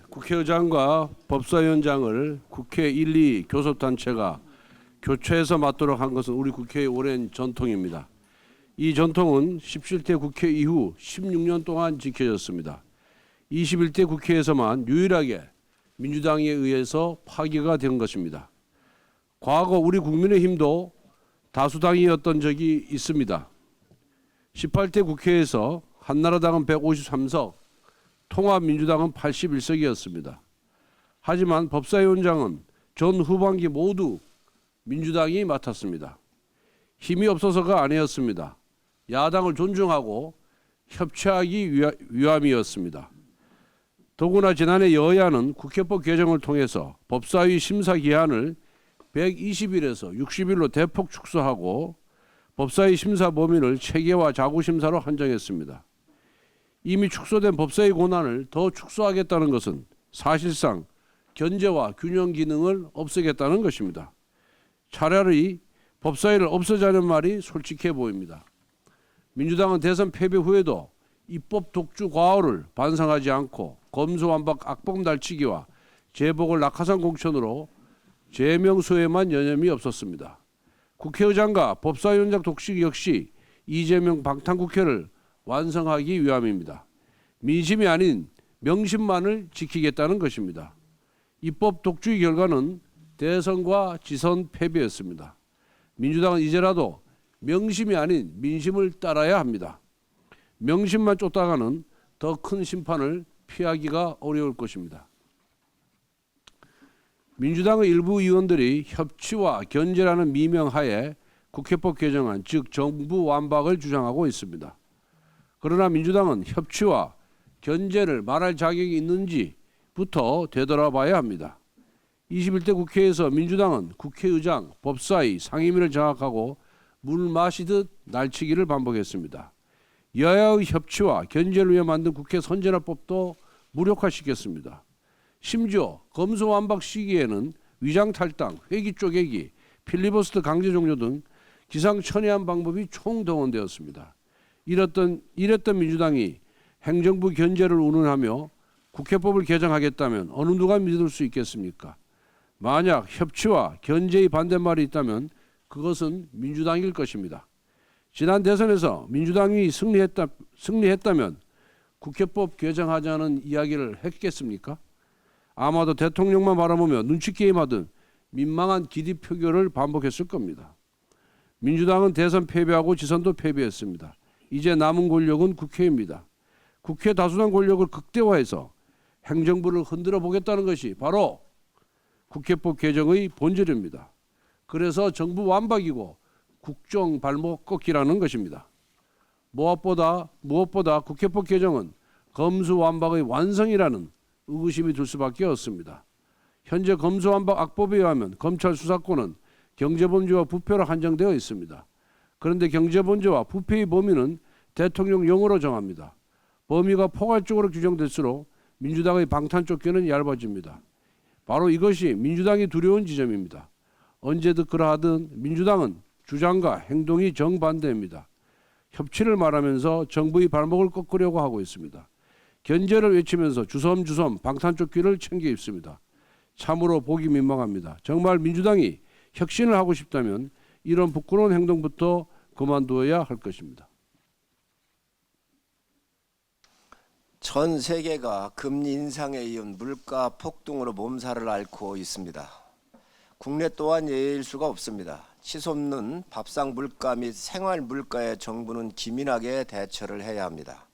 국회의장과 법사위원장을 국회 1, 2 교섭단체가 교체해서 맡도록 한 것은 우리 국회의 오랜 전통입니다. 이 전통은 17대 국회 이후 16년 동안 지켜졌습니다. 21대 국회에서만 유일하게 민주당에 의해서 파기가 된 것입니다. 과거 우리 국민의힘도 다수당이었던 적이 있습니다. 18대 국회에서 한나라당은 153석, 통합민주당은 81석이었습니다. 하지만 법사위원장은 전 후반기 모두 민주당이 맡았습니다. 힘이 없어서가 아니었습니다. 야당을 존중하고 협치하기 위함이었습니다. 더구나 지난해 여야는 국회법 개정을 통해서 법사위 심사 기한을 120일에서 60일로 대폭 축소하고 법사위 심사 범위를 체계화 자구심사로 한정했습니다. 이미 축소된 법사위 권한을 더 축소하겠다는 것은 사실상 견제와 균형 기능을 없애겠다는 것입니다. 차라리 법사위를 없애자는 말이 솔직해 보입니다. 민주당은 대선 패배 후에도 입법 독주 과오를 반성하지 않고 검수완박 악법 날치기와 재보궐 낙하산 공천으로 제명수에만 여념이 없었습니다. 국회의장과 법사위원장 독식 역시 이재명 방탄국회를 완성하기 위함입니다. 민심이 아닌 명심만을 지키겠다는 것입니다. 입법 독주의 결과는 대선과 지선 패배였습니다. 민주당은 이제라도 명심이 아닌 민심을 따라야 합니다. 명심만 쫓다가는 더 큰 심판을 피하기가 어려울 것입니다. 민주당의 일부 의원들이 협치와 견제라는 미명하에 국회법 개정안, 즉 정부 완박을 주장하고 있습니다. 그러나 민주당은 협치와 견제를 말할 자격이 있는지부터 되돌아봐야 합니다. 21대 국회에서 민주당은 국회의장, 법사위, 상임위를 장악하고 물 마시듯 날치기를 반복했습니다. 여야의 협치와 견제를 위해 만든 국회 선진화법도 무력화시켰습니다. 심지어 검수완박 시기에는 위장탈당, 회기 쪼개기, 필리버스터 강제 종료 등 기상천외한 방법이 총동원되었습니다. 이랬던 민주당이 행정부 견제를 운운하며 국회법을 개정하겠다면 어느 누가 믿을 수 있겠습니까? 만약 협치와 견제의 반대말이 있다면 그것은 민주당일 것입니다. 지난 대선에서 민주당이 승리했다면 국회법 개정하자는 이야기를 했겠습니까? 아마도 대통령만 바라보며 눈치게임하듯 민망한 기립표결을 반복했을 겁니다. 민주당은 대선 패배하고 지선도 패배했습니다. 이제 남은 권력은 국회입니다. 국회 다수당 권력을 극대화해서 행정부를 흔들어 보겠다는 것이 바로 국회법 개정의 본질입니다. 그래서 정부 완박이고 국정 발목 꺾기라는 것입니다. 무엇보다 국회법 개정은 검수완박의 완성이라는 의구심이 들 수밖에 없습니다. 현재 검수완박 악법에 의하면 검찰 수사권은 경제범죄와 부패로 한정되어 있습니다. 그런데 경제범죄와 부패의 범위는 대통령령으로 정합니다. 범위가 포괄적으로 규정될수록 민주당의 방탄조끼는 얇아집니다. 바로 이것이 민주당이 두려운 지점입니다. 언제든 그러하든 민주당은 주장과 행동이 정반대입니다. 협치를 말하면서 정부의 발목을 꺾으려고 하고 있습니다. 견제를 외치면서 주섬주섬 방탄조끼를 챙겨 입습니다. 참으로 보기 민망합니다. 정말 민주당이 혁신을 하고 싶다면 이런 부끄러운 행동부터 그만두어야 할 것입니다. 전 세계가 금리 인상에 이은 물가 폭등으로 몸살을 앓고 있습니다. 국내 또한 예외일 수가 없습니다. 치솟는 밥상 물가 및 생활 물가에 정부는 기민하게 대처를 해야 합니다.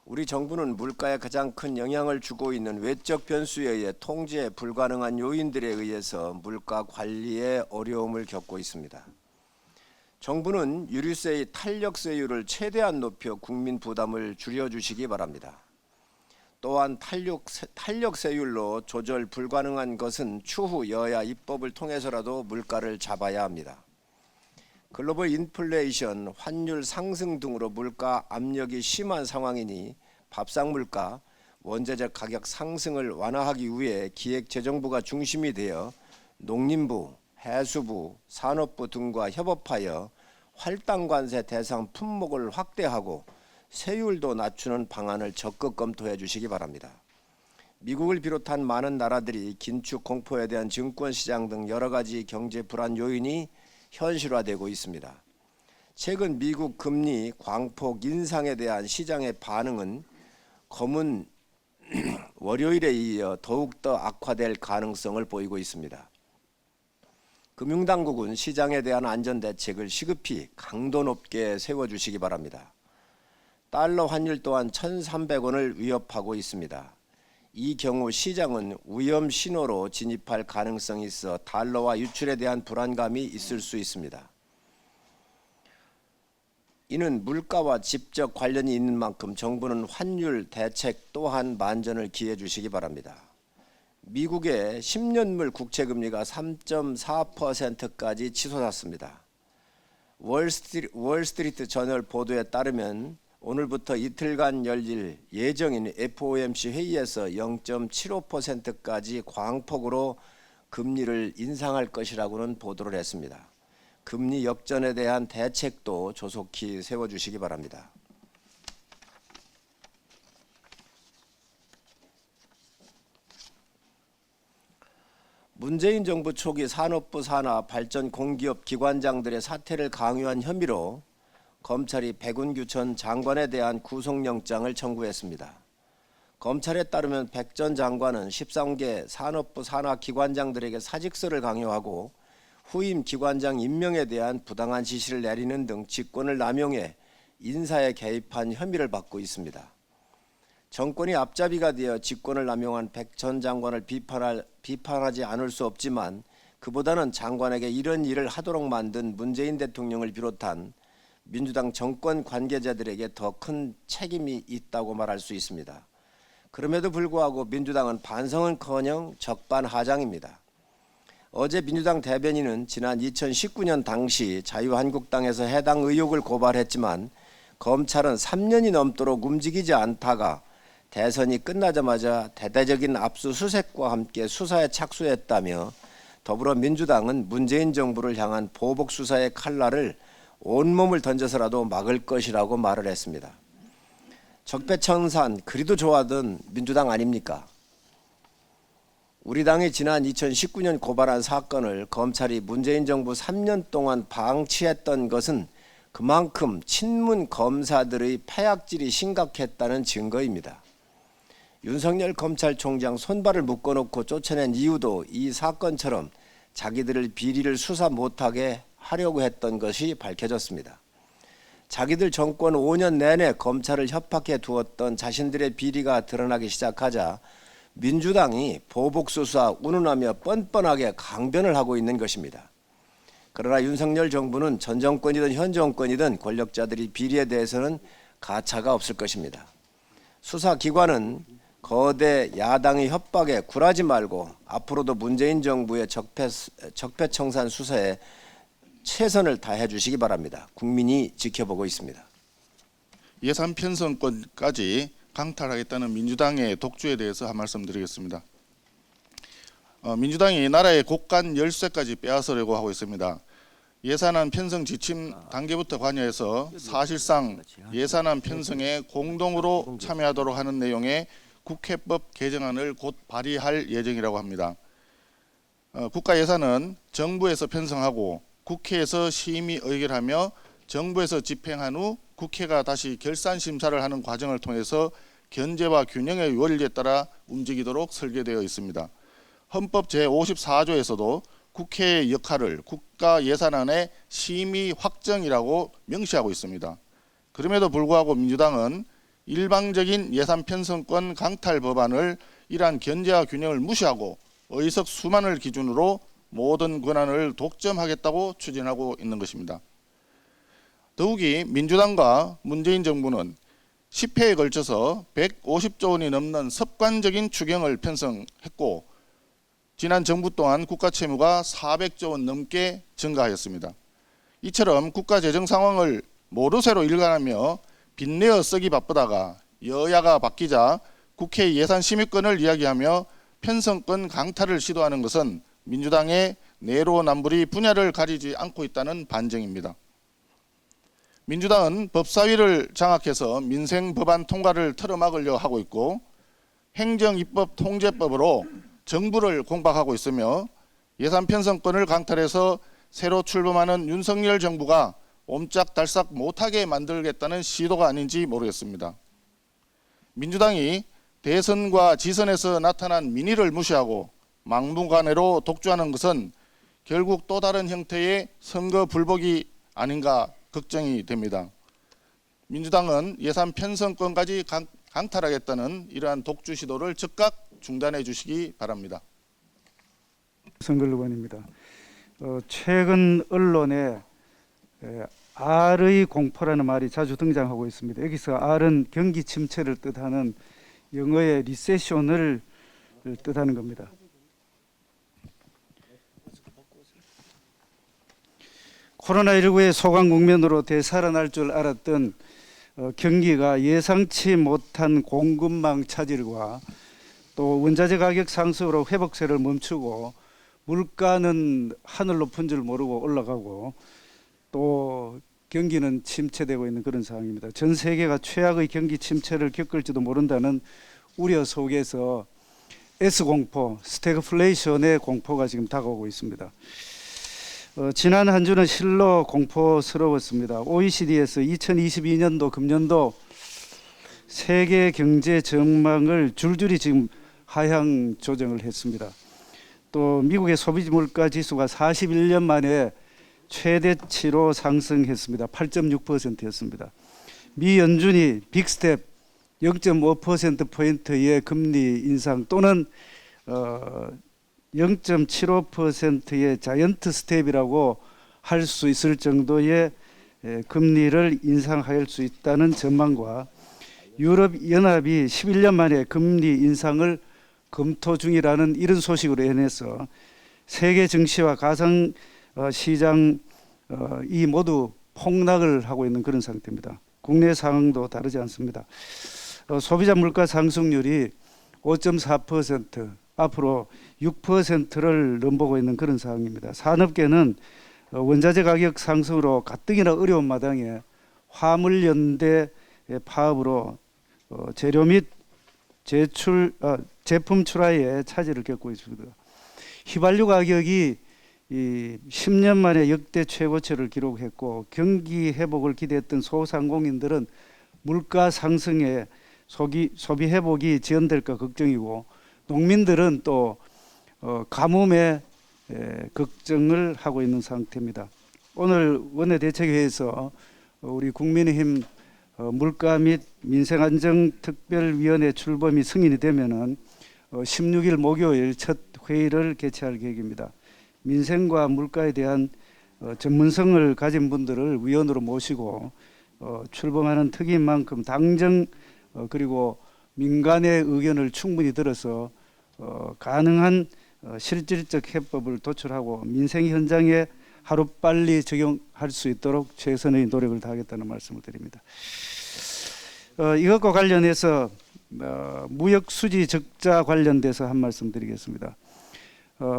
우리 정부는 물가에 가장 큰 영향을 주고 있는 외적 변수에 의해 통제 불가능한 요인들에 의해서 물가 관리에 어려움을 겪고 있습니다. 정부는 유류세의 탄력세율을 최대한 높여 국민 부담을 줄여주시기 바랍니다. 또한 탄력세율로 조절 불가능한 것은 추후 여야 입법을 통해서라도 물가를 잡아야 합니다. 글로벌 인플레이션, 환율 상승 등으로 물가 압력이 심한 상황이니 밥상 물가, 원자재 가격 상승을 완화하기 위해 기획재정부가 중심이 되어 농림부, 해수부, 산업부 등과 협업하여 할당관세 대상 품목을 확대하고 세율도 낮추는 방안을 적극 검토해 주시기 바랍니다. 미국을 비롯한 많은 나라들이 긴축 공포에 대한 증권시장 등 여러 가지 경제 불안 요인이 현실화되고 있습니다. 최근 미국 금리 광폭 인상에 대한 시장의 반응은 검은 월요일에 이어 더욱더 악화될 가능성을 보이고 있습니다. 금융당국은 시장에 대한 안전대책을 시급히 강도 높게 세워주시기 바랍니다. 달러 환율 또한 1,300원을 위협하고 있습니다. 이 경우 시장은 위험 신호로 진입할 가능성이 있어 달러와 유출에 대한 불안감이 있을 수 있습니다. 이는 물가와 직접 관련이 있는 만큼 정부는 환율 대책 또한 만전을 기해 주시기 바랍니다. 미국의 10년물 국채금리가 3.4%까지 치솟았습니다. 월스트리트 저널 보도에 따르면 오늘부터 이틀간 열릴 예정인 FOMC 회의에서 0.75%까지 광폭으로 금리를 인상할 것이라고는 보도를 했습니다. 금리 역전에 대한 대책도 조속히 세워주시기 바랍니다. 문재인 정부 초기 산업부 산하 발전 공기업 기관장들의 사퇴를 강요한 혐의로 검찰이 백운규 전 장관에 대한 구속영장을 청구했습니다. 검찰에 따르면 백 전 장관은 13개 산업부 산하 기관장들에게 사직서를 강요하고 후임 기관장 임명에 대한 부당한 지시를 내리는 등 직권을 남용해 인사에 개입한 혐의를 받고 있습니다. 정권이 앞잡이가 되어 직권을 남용한 백 전 장관을 비판하지 않을 수 없지만 그보다는 장관에게 이런 일을 하도록 만든 문재인 대통령을 비롯한 민주당 정권 관계자들에게 더 큰 책임이 있다고 말할 수 있습니다. 그럼에도 불구하고 민주당은 반성은커녕 적반하장입니다. 어제 민주당 대변인은 지난 2019년 당시 자유한국당에서 해당 의혹을 고발했지만 검찰은 3년이 넘도록 움직이지 않다가 대선이 끝나자마자 대대적인 압수수색과 함께 수사에 착수했다며 더불어민주당은 문재인 정부를 향한 보복 수사의 칼날을 온몸을 던져서라도 막을 것이라고 말을 했습니다. 적폐청산 그리도 좋아하던 민주당 아닙니까? 우리 당이 지난 2019년 고발한 사건을 검찰이 문재인 정부 3년 동안 방치했던 것은 그만큼 친문 검사들의 패악질이 심각했다는 증거입니다. 윤석열 검찰총장 손발을 묶어놓고 쫓아낸 이유도 이 사건처럼 자기들을 비리를 수사 못하게 하려고 했던 것이 밝혀졌습니다. 자기들 정권 5년 내내 검찰을 협박해 두었던 자신들의 비리가 드러나기 시작하자 민주당이 보복수사 운운하며 뻔뻔하게 강변을 하고 있는 것입니다. 그러나 윤석열 정부는 전 정권이든 현 정권이든 권력자들이 비리에 대해서는 가차가 없을 것입니다. 수사기관은 거대 야당의 협박에 굴하지 말고 앞으로도 문재인 정부의 적폐청산 수사에 최선을 다해 주시기 바랍니다. 국민이 지켜보고 있습니다. 예산 편성권까지 강탈하겠다는 민주당의 독주에 대해서 한 말씀 드리겠습니다. 민주당이 나라의 곳간 열쇠까지 빼앗으려고 하고 있습니다. 예산안 편성 지침 단계부터 관여해서 사실상 예산안 편성에 공동으로 참여하도록 하는 내용의 국회법 개정안을 곧 발의할 예정이라고 합니다. 국가 예산은 정부에서 편성하고 국회에서 심의 의결하며 정부에서 집행한 후 국회가 다시 결산 심사를 하는 과정을 통해서 견제와 균형의 원리에 따라 움직이도록 설계되어 있습니다. 헌법 제54조에서도 국회의 역할을 국가 예산안의 심의 확정이라고 명시하고 있습니다. 그럼에도 불구하고 민주당은 일방적인 예산 편성권 강탈 법안을 이러한 견제와 균형을 무시하고 의석수만을 기준으로 모든 권한을 독점하겠다고 추진하고 있는 것입니다. 더욱이 민주당과 문재인 정부는 10회에 걸쳐서 150조 원이 넘는 습관적인 추경을 편성했고 지난 정부 또한 국가 채무가 400조 원 넘게 증가하였습니다. 이처럼 국가 재정 상황을 모르쇠로 일관하며 빚내어 쓰기 바쁘다가 여야가 바뀌자 국회 예산 심의권을 이야기하며 편성권 강탈을 시도하는 것은 민주당의 내로남불이 분야를 가리지 않고 있다는 반증입니다. 민주당은 법사위를 장악해서 민생 법안 통과를 틀어막으려 하고 있고 행정입법통제법으로 정부를 공박하고 있으며 예산 편성권을 강탈해서 새로 출범하는 윤석열 정부가 옴짝달싹 못하게 만들겠다는 시도가 아닌지 모르겠습니다. 민주당이 대선과 지선에서 나타난 민의를 무시하고 막무가내로 독주하는 것은 결국 또 다른 형태의 선거 불복이 아닌가 걱정이 됩니다. 민주당은 예산 편성권까지 강탈하겠다는 이러한 독주 시도를 즉각 중단해 주시기 바랍니다. 선걸 의원입니다. 최근 언론에 R의 공포라는 말이 자주 등장하고 있습니다. 여기서 R은 경기 침체를 뜻하는 영어의 리세션을 뜻하는 겁니다. 코로나19의 소강 국면으로 되살아날 줄 알았던 경기가 예상치 못한 공급망 차질과 또 원자재 가격 상승으로 회복세를 멈추고 물가는 하늘 높은 줄 모르고 올라가고 또 경기는 침체되고 있는 그런 상황입니다. 전 세계가 최악의 경기 침체를 겪을지도 모른다는 우려 속에서 S공포, 스태그플레이션의 공포가 지금 다가오고 있습니다. 지난 한 주는 실로 공포스러웠습니다. OECD에서 2022년도 금년도 세계 경제 전망을 줄줄이 지금 하향 조정을 했습니다. 또 미국의 소비 물가 지수가 41년 만에 최대치로 상승했습니다. 8.6%였습니다. 미 연준이 빅스텝 0.5%포인트의 금리 인상 또는 0.75%의 자이언트 스텝이라고 할 수 있을 정도의 금리를 인상할 수 있다는 전망과 유럽연합이 11년 만에 금리 인상을 검토 중이라는 이런 소식으로 인해서 세계 증시와 가상 시장 이 모두 폭락을 하고 있는 그런 상태입니다. 국내 상황도 다르지 않습니다. 소비자 물가 상승률이 5.4%, 앞으로 6%를 넘보고 있는 그런 상황입니다. 산업계는 원자재 가격 상승으로 가뜩이나 어려운 마당에 화물연대 파업으로 재료 및 제품 출하에 차질을 겪고 있습니다. 휘발유 가격이 10년 만에 역대 최고치를 기록했고 경기 회복을 기대했던 소상공인들은 물가 상승에 소비 회복이 지연될까 걱정이고 농민들은 또 가뭄에 걱정을 하고 있는 상태입니다. 오늘 원내대책회의에서 우리 국민의힘 물가 및 민생안정특별위원회 출범이 승인이 되면은 16일 목요일 첫 회의를 개최할 계획입니다. 민생과 물가에 대한 전문성을 가진 분들을 위원으로 모시고 출범하는 특위인 만큼 당정 그리고 민간의 의견을 충분히 들어서 가능한 실질적 해법을 도출하고 민생 현장에 하루빨리 적용할 수 있도록 최선의 노력을 다하겠다는 말씀을 드립니다. 이것과 관련해서 무역 수지 적자 관련돼서 한 말씀 드리겠습니다.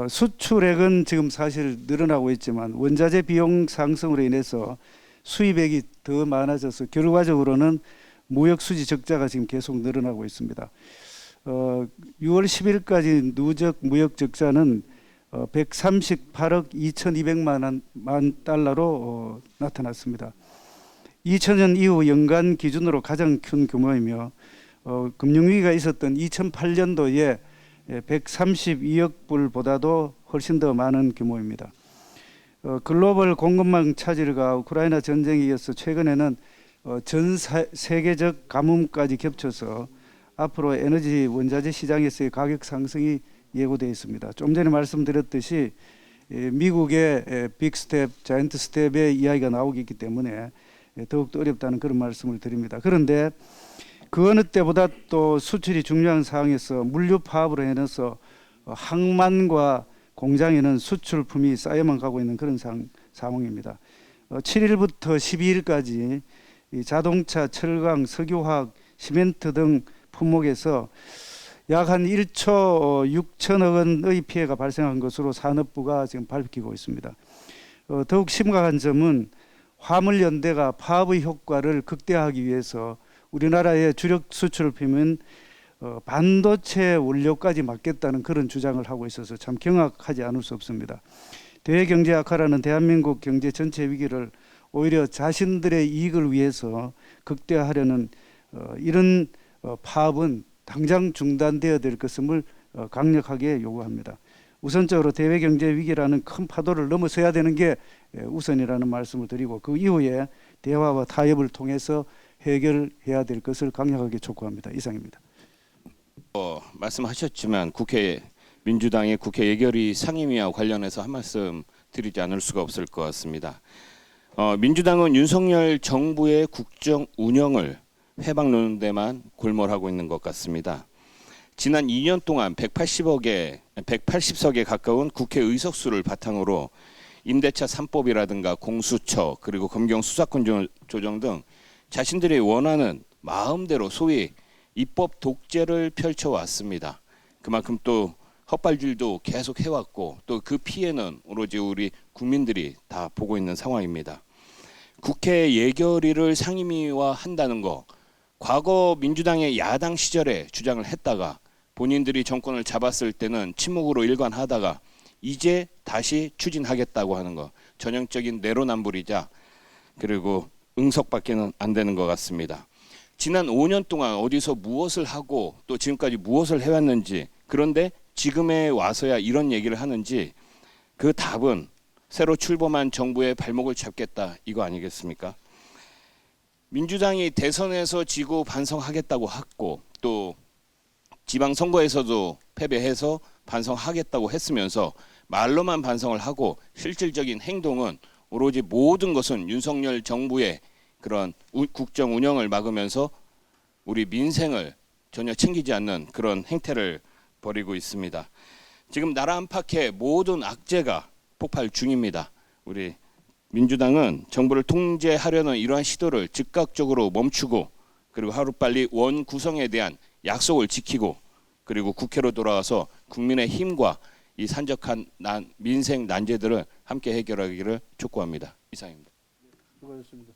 수출액은 지금 사실 늘어나고 있지만 원자재 비용 상승으로 인해서 수입액이 더 많아져서 결과적으로는 무역 수지 적자가 지금 계속 늘어나고 있습니다. 6월 10일까지 누적 무역 적자는 138억 2,200만 달러로 나타났습니다. 2000년 이후 연간 기준으로 가장 큰 규모이며 금융위기가 있었던 2008년도에 132억 불보다도 훨씬 더 많은 규모입니다. 글로벌 공급망 차질과 우크라이나 전쟁에 이어서 최근에는 전 세계적 가뭄까지 겹쳐서 앞으로 에너지 원자재 시장에서의 가격 상승이 예고되어 있습니다. 좀 전에 말씀드렸듯이 미국의 빅스텝, 자이언트 스텝의 이야기가 나오기 때문에 더욱더 어렵다는 그런 말씀을 드립니다. 그런데 그 어느 때보다 또 수출이 중요한 상황에서 물류 파업으로 인해서 항만과 공장에는 수출품이 쌓여만 가고 있는 그런 상황입니다. 7일부터 12일까지 이 자동차, 철강, 석유화학, 시멘트 등 품목에서 약 한 1조 6천억 원의 피해가 발생한 것으로 산업부가 지금 밝히고 있습니다. 더욱 심각한 점은 화물연대가 파업의 효과를 극대화하기 위해서 우리나라의 주력 수출을 피면 반도체 원료까지 막겠다는 그런 주장을 하고 있어서 참 경악하지 않을 수 없습니다. 대외경제 악화라는 대한민국 경제 전체 위기를 오히려 자신들의 이익을 위해서 극대화하려는 이런 파업은 당장 중단되어야 될 것임을 강력하게 요구합니다. 우선적으로 대외경제 위기라는 큰 파도를 넘어서야 되는 게 우선이라는 말씀을 드리고 그 이후에 대화와 타협을 통해서 해결해야 될 것을 강력하게 촉구합니다. 이상입니다. 말씀하셨지만 민주당의 국회 예결위 상임위와 관련해서 한 말씀 드리지 않을 수가 없을 것 같습니다. 민주당은 윤석열 정부의 국정 운영을 회방 놓는 데만 골몰하고 있는 것 같습니다. 지난 2년 동안 180석에 가까운 국회 의석수를 바탕으로 임대차 3법이라든가 공수처 그리고 검경 수사권 조정 등 자신들이 원하는 마음대로 소위 입법 독재를 펼쳐왔습니다. 그만큼 또 헛발질도 계속 해왔고 또 그 피해는 오로지 우리 국민들이 다 보고 있는 상황입니다. 국회 예결위를 상임위화한다는 거 과거 민주당의 야당 시절에 주장을 했다가 본인들이 정권을 잡았을 때는 침묵으로 일관하다가 이제 다시 추진하겠다고 하는 거 전형적인 내로남불이자 그리고 응석밖에는 안 되는 것 같습니다. 지난 5년 동안 어디서 무엇을 하고 또 지금까지 무엇을 해왔는지 그런데 지금에 와서야 이런 얘기를 하는지 그 답은 새로 출범한 정부의 발목을 잡겠다 이거 아니겠습니까? 민주당이 대선에서 지고 반성하겠다고 했고 또 지방선거에서도 패배해서 반성하겠다고 했으면서 말로만 반성을 하고 실질적인 행동은 오로지 모든 것은 윤석열 정부의 그런 국정 운영을 막으면서 우리 민생을 전혀 챙기지 않는 그런 행태를 벌이고 있습니다. 지금 나라 안팎의 모든 악재가 폭발 중입니다. 우리 민주당은 정부를 통제하려는 이러한 시도를 즉각적으로 멈추고 그리고 하루빨리 원 구성에 대한 약속을 지키고 그리고 국회로 돌아와서 국민의 힘과 이 산적한 민생 난제들을 함께 해결하기를 촉구합니다. 이상입니다. 수고하셨습니다.